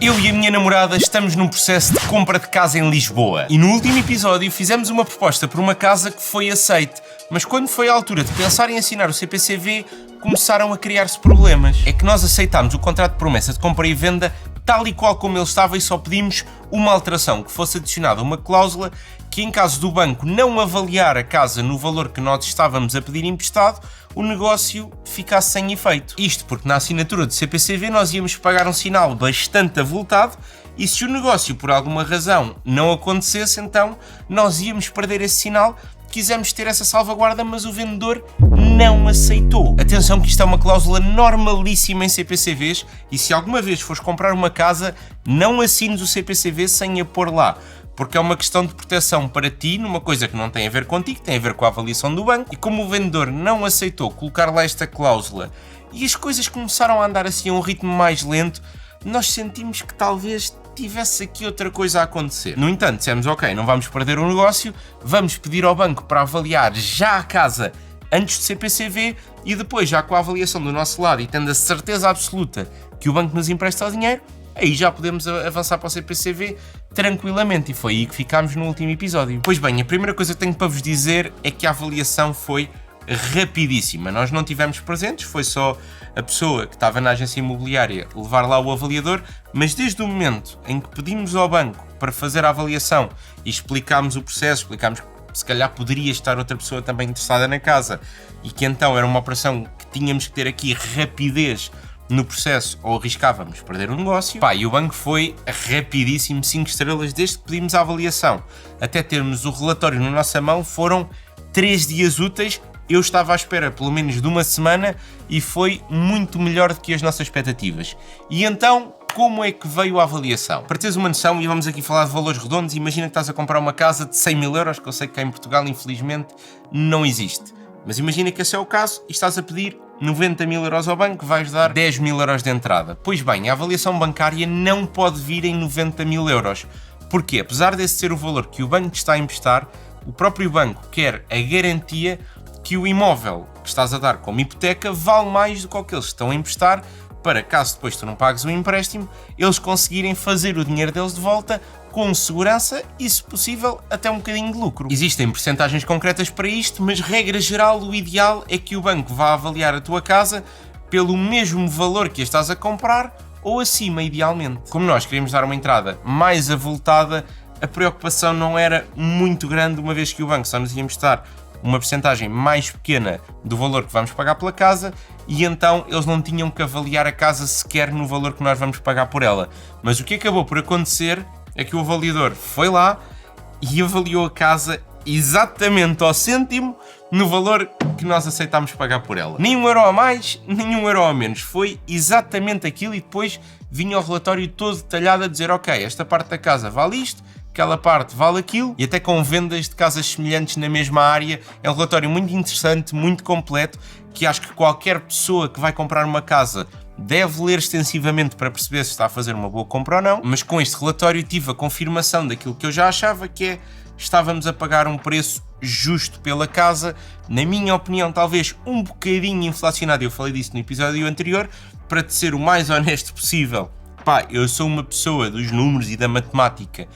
Eu e a minha namorada estamos num processo de compra de casa em Lisboa. E no último episódio fizemos uma proposta por uma casa que foi aceite. Mas quando foi a altura de pensar em assinar o CPCV, começaram a criar-se problemas. É que nós aceitámos o contrato de promessa de compra e venda tal e qual como ele estava e só pedimos uma alteração, que fosse adicionada uma cláusula que, em caso do banco não avaliar a casa no valor que nós estávamos a pedir emprestado, o negócio ficasse sem efeito. Isto porque na assinatura do CPCV nós íamos pagar um sinal bastante avultado e se o negócio por alguma razão não acontecesse, então nós íamos perder esse sinal. Quisemos ter essa salvaguarda, mas o vendedor não aceitou. Atenção que isto é uma cláusula normalíssima em CPCVs e se alguma vez fores comprar uma casa, não assines o CPCV sem a pôr lá. Porque é uma questão de proteção para ti, numa coisa que não tem a ver contigo, tem a ver com a avaliação do banco. E como o vendedor não aceitou colocar lá esta cláusula e as coisas começaram a andar assim a um ritmo mais lento, nós sentimos que talvez tivesse aqui outra coisa a acontecer. No entanto, dissemos, ok, não vamos perder o negócio, vamos pedir ao banco para avaliar já a casa antes do CPCV e depois, já com a avaliação do nosso lado e tendo a certeza absoluta que o banco nos empresta o dinheiro, aí já podemos avançar para o CPCV tranquilamente. E foi aí que ficámos no último episódio. Pois bem, a primeira coisa que tenho para vos dizer é que a avaliação foi rapidíssima. Nós não tivemos presentes, foi só a pessoa que estava na agência imobiliária levar lá o avaliador, mas desde o momento em que pedimos ao banco para fazer a avaliação e explicámos o processo, explicámos que se calhar poderia estar outra pessoa também interessada na casa e que então era uma operação que tínhamos que ter aqui rapidez no processo ou arriscávamos perder o negócio, e o banco foi rapidíssimo, 5 estrelas, desde que pedimos a avaliação até termos o relatório na nossa mão, foram 3 dias úteis. Eu estava à espera pelo menos de uma semana e foi muito melhor do que as nossas expectativas. E então, como é que veio a avaliação? Para teres uma noção, e vamos aqui falar de valores redondos, imagina que estás a comprar uma casa de 100 mil euros, que eu sei que cá em Portugal, infelizmente, não existe. Mas imagina que esse é o caso e estás a pedir 90 mil euros ao banco, vais dar 10 mil euros de entrada. Pois bem, a avaliação bancária não pode vir em 90 mil euros. Porquê? Apesar desse ser o valor que o banco te está a emprestar, o próprio banco quer a garantia que o imóvel que estás a dar como hipoteca vale mais do que o que eles estão a emprestar, para caso depois tu não pagues o empréstimo, eles conseguirem fazer o dinheiro deles de volta com segurança e, se possível, até um bocadinho de lucro. Existem percentagens concretas para isto, mas regra geral o ideal é que o banco vá avaliar a tua casa pelo mesmo valor que a estás a comprar ou acima, idealmente. Como nós queríamos dar uma entrada mais avultada, a preocupação não era muito grande, uma vez que o banco só nos ia emprestar uma percentagem mais pequena do valor que vamos pagar pela casa e então eles não tinham que avaliar a casa sequer no valor que nós vamos pagar por ela. Mas o que acabou por acontecer é que o avaliador foi lá e avaliou a casa exatamente ao cêntimo no valor que nós aceitámos pagar por ela. Nem 1 euro a mais, nem 1 euro a menos. Foi exatamente aquilo e depois vinha o relatório todo detalhado a dizer, ok, esta parte da casa vale isto, aquela parte vale aquilo, e até com vendas de casas semelhantes na mesma área. É um relatório muito interessante, muito completo, que acho que qualquer pessoa que vai comprar uma casa deve ler extensivamente para perceber se está a fazer uma boa compra ou não. Mas com este relatório tive a confirmação daquilo que eu já achava, que é, estávamos a pagar um preço justo pela casa, na minha opinião talvez um bocadinho inflacionado, eu falei disso no episódio anterior, para te ser o mais honesto possível. Eu sou uma pessoa dos números e da matemática,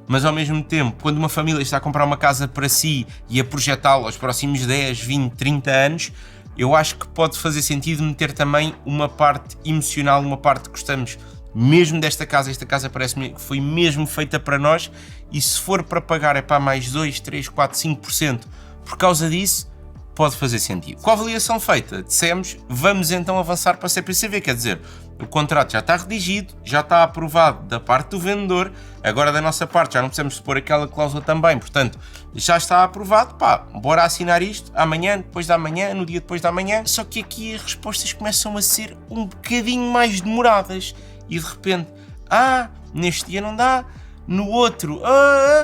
mas ao mesmo tempo, quando uma família está a comprar uma casa para si e a projetá-la aos próximos 10, 20, 30 anos, eu acho que pode fazer sentido meter também uma parte emocional, uma parte que gostamos mesmo desta casa. Esta casa parece-me que foi mesmo feita para nós e se for para pagar mais 2, 3, 4, 5% por causa disso, pode fazer sentido. Com a avaliação feita, dissemos, vamos então avançar para a CPCV, quer dizer, o contrato já está redigido, já está aprovado da parte do vendedor, agora da nossa parte já não precisamos pôr aquela cláusula também, portanto, já está aprovado, bora assinar isto amanhã, depois da manhã, no dia depois da manhã, só que aqui as respostas começam a ser um bocadinho mais demoradas e de repente, neste dia não dá, no outro,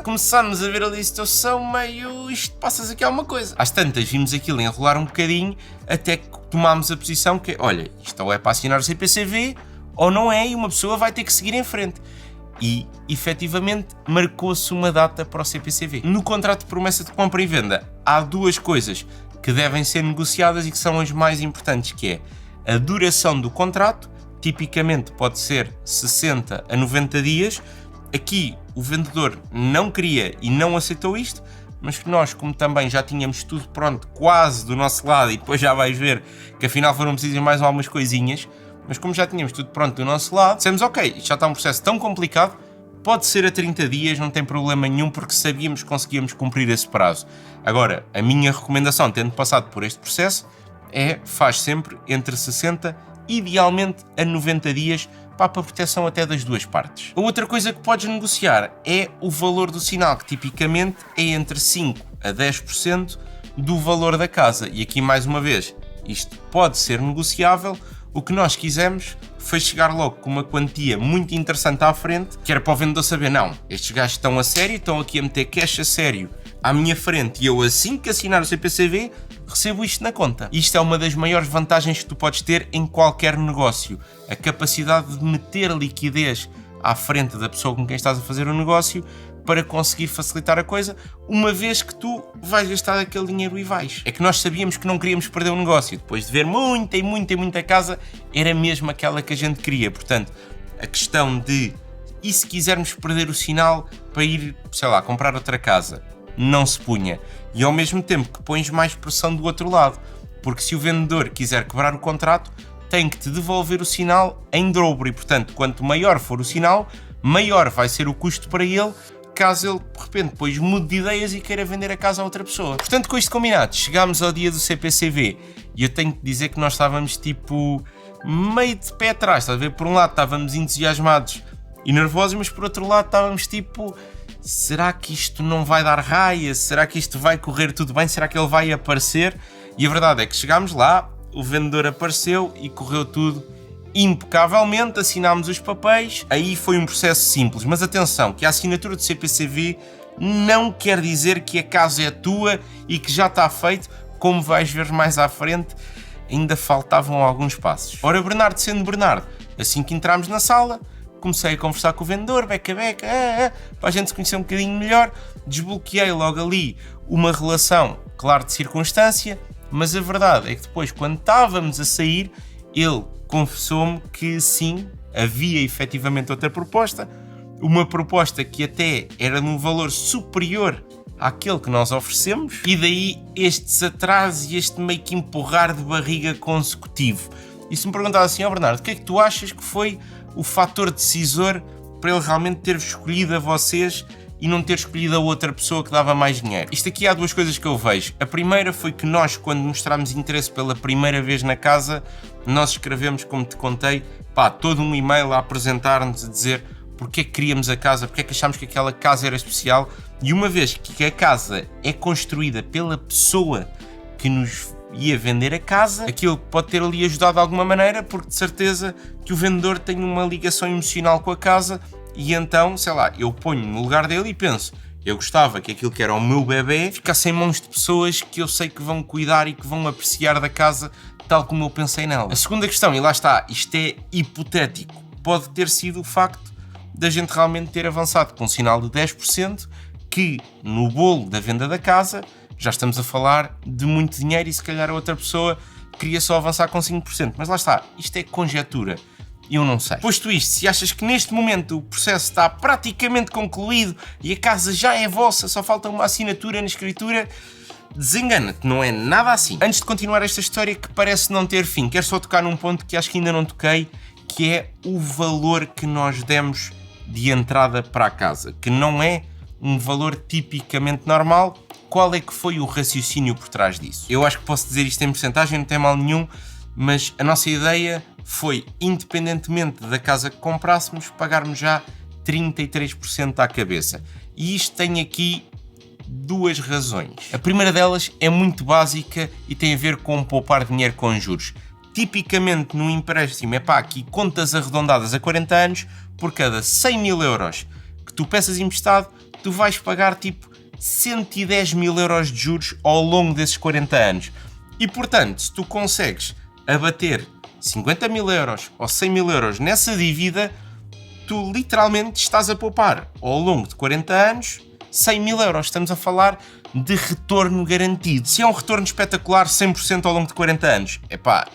começámos a ver ali a situação meio, isto passas aqui alguma coisa. Às tantas vimos aquilo enrolar um bocadinho até que tomámos a posição que, olha, isto ou é para assinar o CPCV ou não é e uma pessoa vai ter que seguir em frente. E, efetivamente, marcou-se uma data para o CPCV. No contrato de promessa de compra e venda, há 2 coisas que devem ser negociadas e que são as mais importantes, que é a duração do contrato tipicamente pode ser 60 a 90 dias. Aqui o vendedor não queria e não aceitou isto, mas que nós, como também já tínhamos tudo pronto quase do nosso lado, e depois já vais ver que afinal foram precisas mais algumas coisinhas, mas como já tínhamos tudo pronto do nosso lado, dissemos ok, isto já está um processo tão complicado, pode ser a 30 dias, não tem problema nenhum, porque sabíamos que conseguíamos cumprir esse prazo. Agora, a minha recomendação, tendo passado por este processo, faz sempre entre 60, idealmente a 90 dias, para a proteção até das duas partes. A outra coisa que podes negociar é o valor do sinal, que tipicamente é entre 5 a 10% do valor da casa. E aqui, mais uma vez, isto pode ser negociável. O que nós quisemos foi chegar logo com uma quantia muito interessante à frente, que era para o vendedor saber, não, estes gajos estão a sério, estão aqui a meter cash a sério à minha frente, e eu, assim que assinar o CPCV, recebo isto na conta. Isto é uma das maiores vantagens que tu podes ter em qualquer negócio. A capacidade de meter liquidez à frente da pessoa com quem estás a fazer o negócio para conseguir facilitar a coisa, uma vez que tu vais gastar aquele dinheiro e vais. É que nós sabíamos que não queríamos perder o negócio. Depois de ver muita casa, era mesmo aquela que a gente queria. Portanto, a questão de, e se quisermos perder o sinal para ir, sei lá, comprar outra casa? Não se punha. E ao mesmo tempo que pões mais pressão do outro lado, porque se o vendedor quiser quebrar o contrato, tem que te devolver o sinal em dobro, e portanto, quanto maior for o sinal, maior vai ser o custo para ele, caso ele de repente depois mude de ideias e queira vender a casa a outra pessoa. Portanto, com isto combinado, chegámos ao dia do CPCV e eu tenho que dizer que nós estávamos tipo meio de pé atrás, estás a ver? Por um lado estávamos entusiasmados e nervosos, mas por outro lado estávamos tipo, será que isto não vai dar raia? Será que isto vai correr tudo bem? Será que ele vai aparecer? E a verdade é que chegámos lá, o vendedor apareceu e correu tudo impecavelmente, assinámos os papéis. Aí foi um processo simples, mas atenção, que a assinatura do CPCV não quer dizer que a casa é tua e que já está feito, como vais ver mais à frente, ainda faltavam alguns passos. Ora, Bernardo sendo Bernardo, assim que entramos na sala, comecei a conversar com o vendedor, beca, para a gente se conhecer um bocadinho melhor, desbloqueei logo ali uma relação, claro, de circunstância, mas a verdade é que depois, quando estávamos a sair, ele confessou-me que sim, havia efetivamente outra proposta, uma proposta que até era num valor superior àquele que nós oferecemos, e daí estes atrasos e este meio que empurrar de barriga consecutivo. E se me perguntasse assim, Bernardo, o que é que tu achas que foi o fator decisor para ele realmente ter escolhido a vocês e não ter escolhido a outra pessoa que dava mais dinheiro? Isto aqui há duas coisas que eu vejo. A primeira foi que nós, quando mostramos interesse pela primeira vez na casa, nós escrevemos, como te contei, todo um e-mail a apresentar-nos, a dizer porque é que queríamos a casa, porque é que achámos que aquela casa era especial, e uma vez que a casa é construída pela pessoa que nos ia vender a casa, aquilo pode ter ali ajudado de alguma maneira, porque de certeza que o vendedor tem uma ligação emocional com a casa, e então, sei lá, eu ponho no lugar dele e penso, eu gostava que aquilo que era o meu bebê ficasse em mãos de pessoas que eu sei que vão cuidar e que vão apreciar da casa tal como eu pensei nela. A segunda questão, e lá está, isto é hipotético, pode ter sido o facto da gente realmente ter avançado com um sinal de 10%, que no bolo da venda da casa já estamos a falar de muito dinheiro, e se calhar a outra pessoa queria só avançar com 5%. Mas lá está, isto é conjetura. Eu não sei. Posto isto, se achas que neste momento o processo está praticamente concluído e a casa já é vossa, só falta uma assinatura na escritura, desengana-te, não é nada assim. Antes de continuar esta história que parece não ter fim, quero só tocar num ponto que acho que ainda não toquei, que é o valor que nós demos de entrada para a casa, que não é um valor tipicamente normal. Qual é que foi o raciocínio por trás disso? Eu acho que posso dizer isto em porcentagem, não tem mal nenhum, mas a nossa ideia foi, independentemente da casa que comprássemos, pagarmos já 33% à cabeça. E isto tem aqui duas razões. A primeira delas é muito básica e tem a ver com poupar dinheiro com juros. Tipicamente no empréstimo, aqui contas arredondadas a 40 anos, por cada 100 mil euros que tu peças emprestado, tu vais pagar tipo 110 mil euros de juros ao longo desses 40 anos. E portanto, se tu consegues abater 50 mil euros ou 100 mil euros nessa dívida, tu literalmente estás a poupar ao longo de 40 anos 100 mil euros. Estamos a falar de retorno garantido. Se é um retorno espetacular 100% ao longo de 40 anos,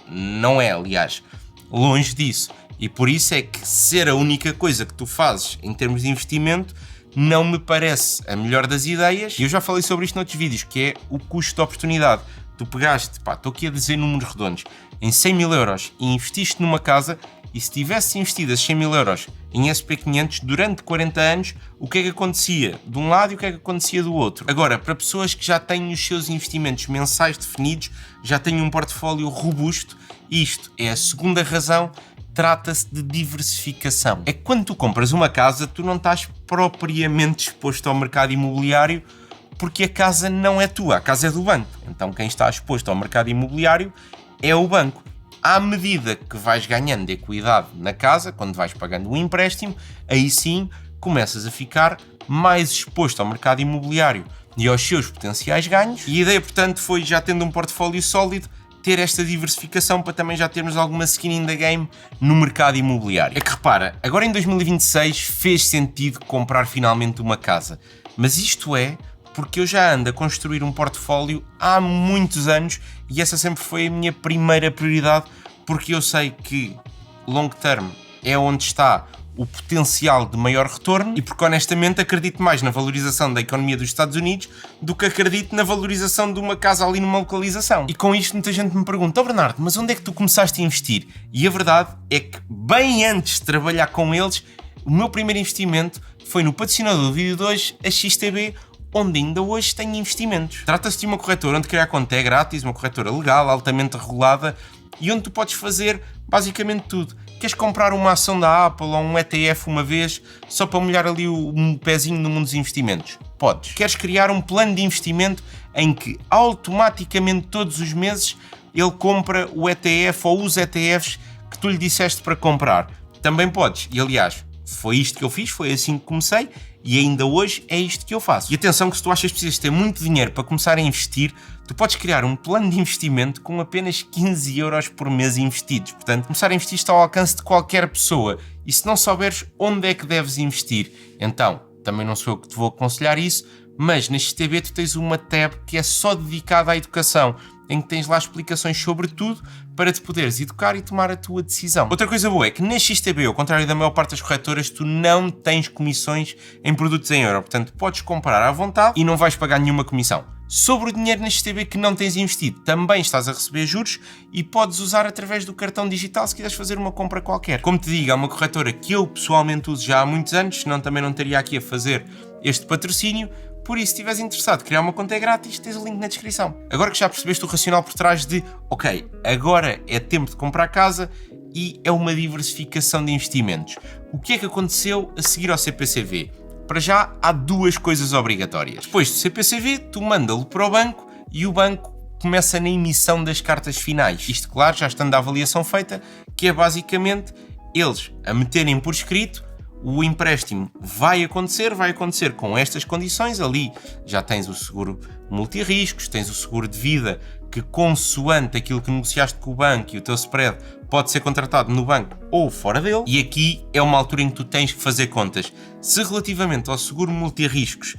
não é, aliás, longe disso. E por isso é que ser a única coisa que tu fazes em termos de investimento não me parece a melhor das ideias. E eu já falei sobre isto noutros vídeos, que é o custo de oportunidade. Tu pegaste, estou aqui a dizer números redondos, em 100 mil euros e investiste numa casa, e se tivesse investido esses 100 mil euros em SP500 durante 40 anos, o que é que acontecia de um lado e o que é que acontecia do outro? Agora, para pessoas que já têm os seus investimentos mensais definidos, já têm um portfólio robusto, isto é a segunda razão. Trata-se de diversificação. É que quando tu compras uma casa, tu não estás propriamente exposto ao mercado imobiliário, porque a casa não é tua, a casa é do banco. Então quem está exposto ao mercado imobiliário é o banco. À medida que vais ganhando equidade na casa, quando vais pagando o empréstimo, aí sim começas a ficar mais exposto ao mercado imobiliário e aos seus potenciais ganhos. E a ideia, portanto, foi, já tendo um portfólio sólido, ter esta diversificação para também já termos alguma skin in the game no mercado imobiliário. É que repara, agora em 2026 fez sentido comprar finalmente uma casa, mas isto é porque eu já ando a construir um portfólio há muitos anos e essa sempre foi a minha primeira prioridade, porque eu sei que long term é onde está o potencial de maior retorno e porque honestamente acredito mais na valorização da economia dos Estados Unidos do que acredito na valorização de uma casa ali numa localização. E com isto muita gente me pergunta: Bernardo, mas onde é que tu começaste a investir? E a verdade é que bem antes de trabalhar com eles, o meu primeiro investimento foi no patrocinador do vídeo de hoje, a XTB, onde ainda hoje tenho investimentos. Trata-se de uma corretora onde criar conta é grátis, uma corretora legal, altamente regulada e onde tu podes fazer basicamente tudo. Queres comprar uma ação da Apple ou um ETF uma vez só para molhar ali um pezinho no mundo dos investimentos? Podes. Queres criar um plano de investimento em que automaticamente todos os meses ele compra o ETF ou os ETFs que tu lhe disseste para comprar? Também podes. E aliás, foi isto que eu fiz, foi assim que comecei e ainda hoje é isto que eu faço. E atenção que se tu achas que precisas ter muito dinheiro para começar a investir, tu podes criar um plano de investimento com apenas 15 euros por mês investidos. Portanto, começar a investir está ao alcance de qualquer pessoa. E se não souberes onde é que deves investir, então, também não sou eu que te vou aconselhar isso, mas na XTB tu tens uma tab que é só dedicada à educação, em que tens lá explicações sobre tudo para te poderes educar e tomar a tua decisão. Outra coisa boa é que na XTB, ao contrário da maior parte das corretoras, tu não tens comissões em produtos em euro. Portanto, podes comprar à vontade e não vais pagar nenhuma comissão. Sobre o dinheiro na XTB que não tens investido, também estás a receber juros e podes usar através do cartão digital se quiseres fazer uma compra qualquer. Como te digo, é uma corretora que eu pessoalmente uso já há muitos anos, senão também não estaria aqui a fazer este patrocínio. Por isso, se estiveres interessado, criar uma conta é grátis, tens o link na descrição. Agora que já percebeste o racional por trás de, ok, agora é tempo de comprar casa e é uma diversificação de investimentos. O que é que aconteceu a seguir ao CPCV? Para já, há duas coisas obrigatórias. Depois do CPCV, tu manda-lo para o banco e o banco começa na emissão das cartas finais. Isto, claro, já estando a avaliação feita, que é basicamente eles a meterem por escrito: o empréstimo vai acontecer com estas condições. Ali já tens o seguro multirriscos, tens o seguro de vida que, consoante aquilo que negociaste com o banco e o teu spread, pode ser contratado no banco ou fora dele. E aqui é uma altura em que tu tens que fazer contas. Se relativamente ao seguro multirriscos,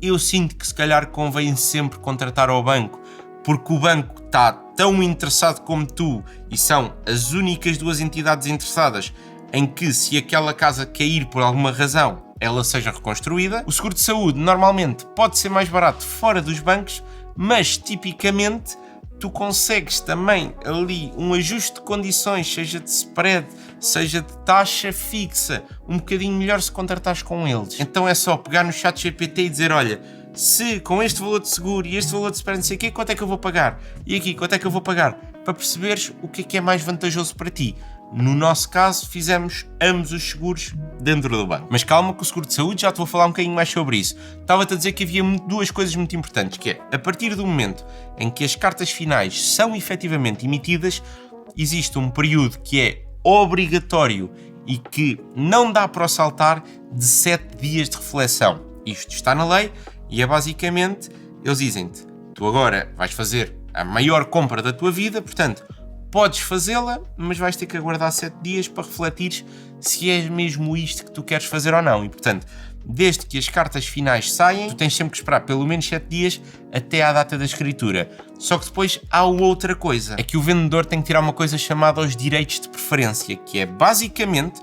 eu sinto que se calhar convém sempre contratar ao banco, porque o banco está tão interessado como tu e são as únicas duas entidades interessadas em que, se aquela casa cair por alguma razão, ela seja reconstruída. O seguro de saúde normalmente pode ser mais barato fora dos bancos, mas tipicamente tu consegues também ali um ajuste de condições, seja de spread, seja de taxa fixa, um bocadinho melhor se contratares com eles. Então é só pegar no ChatGPT e dizer: olha, se com este valor de seguro e este valor de spread não sei o quê, quanto é que eu vou pagar? E aqui, quanto é que eu vou pagar? Para perceberes o que é mais vantajoso para ti. No nosso caso, fizemos ambos os seguros dentro do banco. Mas calma, que o seguro de saúde já te vou falar um bocadinho mais sobre isso. Estava-te a dizer que havia duas coisas muito importantes, que é, a partir do momento em que as cartas finais são efetivamente emitidas, existe um período que é obrigatório e que não dá para o saltar, de 7 dias de reflexão. Isto está na lei e é basicamente, eles dizem-te: tu agora vais fazer a maior compra da tua vida, portanto, podes fazê-la, mas vais ter que aguardar 7 dias para refletires se é mesmo isto que tu queres fazer ou não. E, portanto, desde que as cartas finais saem, tu tens sempre que esperar pelo menos 7 dias até à data da escritura. Só que depois há outra coisa, é que o vendedor tem que tirar uma coisa chamada os direitos de preferência, que é basicamente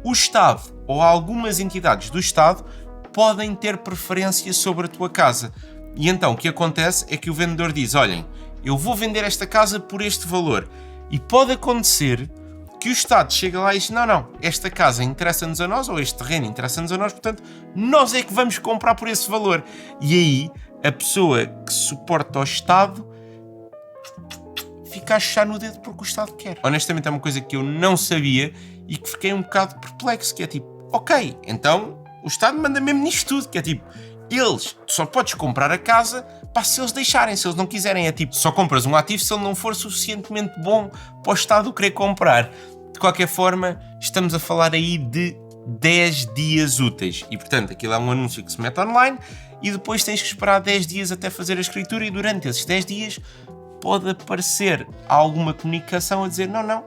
o Estado ou algumas entidades do Estado podem ter preferência sobre a tua casa. E então o que acontece é que o vendedor diz, olhem, eu vou vender esta casa por este valor. E pode acontecer que o Estado chega lá e diz, não, esta casa interessa-nos a nós, ou este terreno interessa-nos a nós, portanto, nós é que vamos comprar por esse valor. E aí, a pessoa que suporta o Estado fica a chuchar no dedo porque o Estado quer. Honestamente, é uma coisa que eu não sabia e que fiquei um bocado perplexo, que é tipo, ok, então o Estado manda mesmo nisto tudo, que é tipo, tu só podes comprar a casa se eles deixarem, se eles não quiserem. É tipo, só compras um ativo se ele não for suficientemente bom para o Estado querer comprar. De qualquer forma, estamos a falar aí de 10 dias úteis. E, portanto, aquilo é um anúncio que se mete online e depois tens que esperar 10 dias até fazer a escritura e durante esses 10 dias pode aparecer alguma comunicação a dizer não,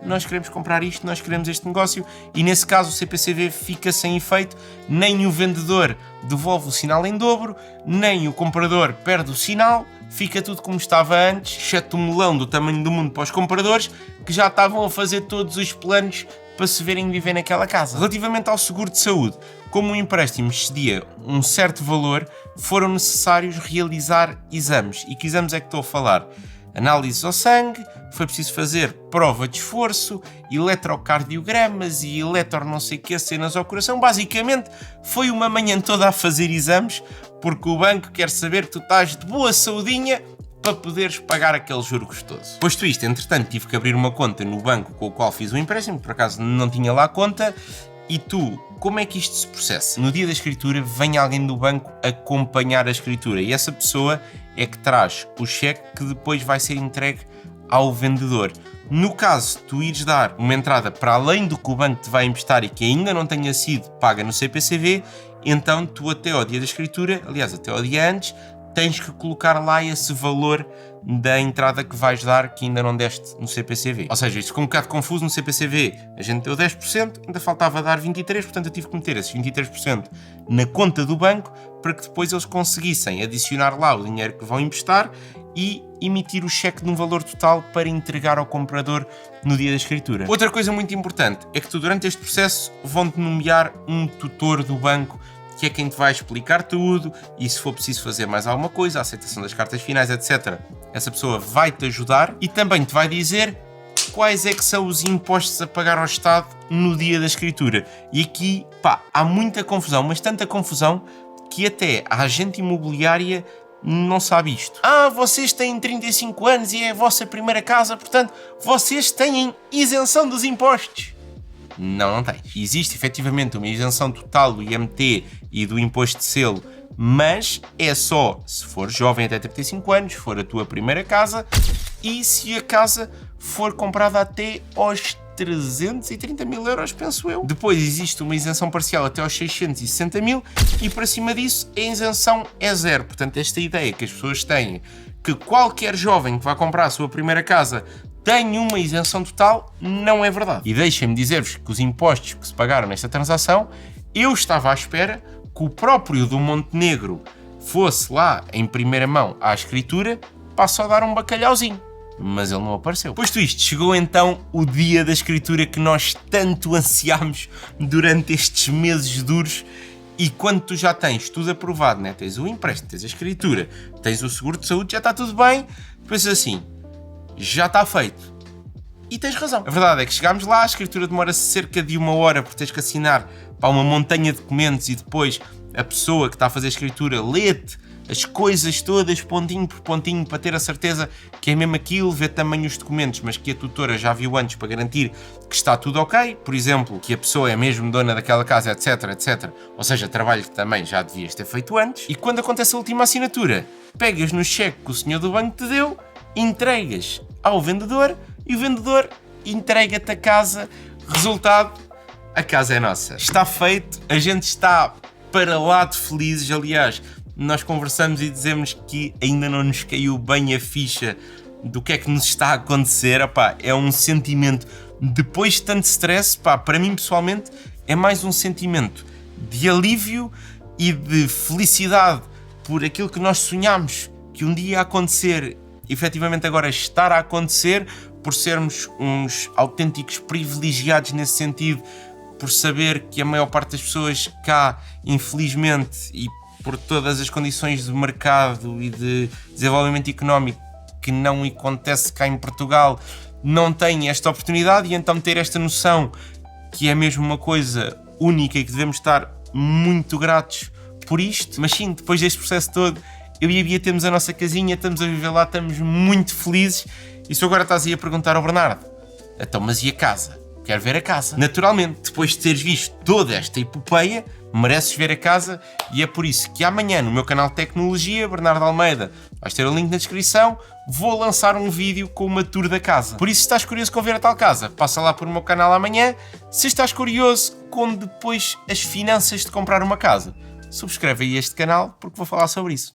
nós queremos comprar isto, nós queremos este negócio, e nesse caso o CPCV fica sem efeito, nem o vendedor devolve o sinal em dobro, nem o comprador perde o sinal, fica tudo como estava antes, exceto o melão do tamanho do mundo para os compradores, que já estavam a fazer todos os planos para se verem viver naquela casa. Relativamente ao seguro de saúde, como o empréstimo excedia um certo valor, foram necessários realizar exames. E que exames é que estou a falar? Análises ao sangue, foi preciso fazer prova de esforço, eletrocardiogramas e não sei o que, cenas ao coração. Basicamente, foi uma manhã toda a fazer exames, porque o banco quer saber que tu estás de boa saudinha para poderes pagar aquele juro gostoso. Posto isto, entretanto, tive que abrir uma conta no banco com o qual fiz o empréstimo, por acaso não tinha lá a conta. E tu, como é que isto se processa? No dia da escritura, vem alguém do banco acompanhar a escritura e essa pessoa é que traz o cheque que depois vai ser entregue ao vendedor. No caso, tu ires dar uma entrada para além do que o banco te vai emprestar e que ainda não tenha sido paga no CPCV, então tu até ao dia da escritura, aliás, até ao dia antes, tens que colocar lá esse valor da entrada que vais dar que ainda não deste no CPCV. Ou seja, isto ficou um bocado confuso. No CPCV a gente deu 10%, ainda faltava dar 23%, portanto eu tive que meter esses 23% na conta do banco para que depois eles conseguissem adicionar lá o dinheiro que vão emprestar e emitir o cheque de um valor total para entregar ao comprador no dia da escritura. Outra coisa muito importante é que tu durante este processo vão-te nomear um tutor do banco, que é quem te vai explicar tudo e se for preciso fazer mais alguma coisa, a aceitação das cartas finais, etc. Essa pessoa vai-te ajudar e também te vai dizer quais é que são os impostos a pagar ao Estado no dia da escritura. E aqui, há muita confusão, mas tanta confusão que até a agente imobiliária não sabe isto. Vocês têm 35 anos e é a vossa primeira casa, portanto, vocês têm isenção dos impostos. Não tens. Existe efetivamente uma isenção total do IMT e do imposto de selo, mas é só se for jovem até 35 anos, for a tua primeira casa e se a casa for comprada até aos 330 mil euros, penso eu. Depois existe uma isenção parcial até aos 660 mil e para cima disso a isenção é zero. Portanto, esta ideia que as pessoas têm que qualquer jovem que vá comprar a sua primeira casa tem uma isenção total, não é verdade. E deixem-me dizer-vos que os impostos que se pagaram nesta transação, eu estava à espera que o próprio do Montenegro fosse lá em primeira mão à escritura para só dar um bacalhauzinho. Mas ele não apareceu. Posto isto, chegou então o dia da escritura que nós tanto ansiámos durante estes meses duros. E quando tu já tens tudo aprovado, né? Tens o empréstimo, tens a escritura, tens o seguro de saúde, já está tudo bem, pensas assim, já está feito. E tens razão. A verdade é que chegámos lá, a escritura demora cerca de 1 hora porque tens que assinar para uma montanha de documentos e depois a pessoa que está a fazer a escritura lê-te as coisas todas, pontinho por pontinho, para ter a certeza que é mesmo aquilo, vê também os documentos, mas que a tutora já viu antes para garantir que está tudo ok. Por exemplo, que a pessoa é mesmo dona daquela casa, etc, etc. Ou seja, trabalho que também já devias ter feito antes. E quando acontece a última assinatura, pegas no cheque que o senhor do banco te deu, entregas ao vendedor e o vendedor entrega-te a casa. Resultado, a casa é nossa. Está feito, a gente está para lá de felizes. Aliás, nós conversamos e dizemos que ainda não nos caiu bem a ficha do que é que nos está a acontecer. É um sentimento, depois de tanto stress, para mim pessoalmente, é mais um sentimento de alívio e de felicidade por aquilo que nós sonhámos que um dia ia acontecer, efetivamente agora estar a acontecer, por sermos uns autênticos privilegiados nesse sentido, por saber que a maior parte das pessoas cá, infelizmente, e por todas as condições de mercado e de desenvolvimento económico que não acontece cá em Portugal, não têm esta oportunidade, e então ter esta noção que é mesmo uma coisa única e que devemos estar muito gratos por isto. Mas sim, depois deste processo todo, eu e a Bia temos a nossa casinha, estamos a viver lá, estamos muito felizes. E se agora estás aí a perguntar ao Bernardo, então, mas e a casa? Quero ver a casa. Naturalmente, depois de teres visto toda esta epopeia, mereces ver a casa, e é por isso que amanhã no meu canal de tecnologia, Bernardo Almeida, vais ter o link na descrição, vou lançar um vídeo com uma tour da casa. Por isso, se estás curioso com ver a tal casa, passa lá por o meu canal amanhã. Se estás curioso com depois as finanças de comprar uma casa, subscreve aí este canal porque vou falar sobre isso.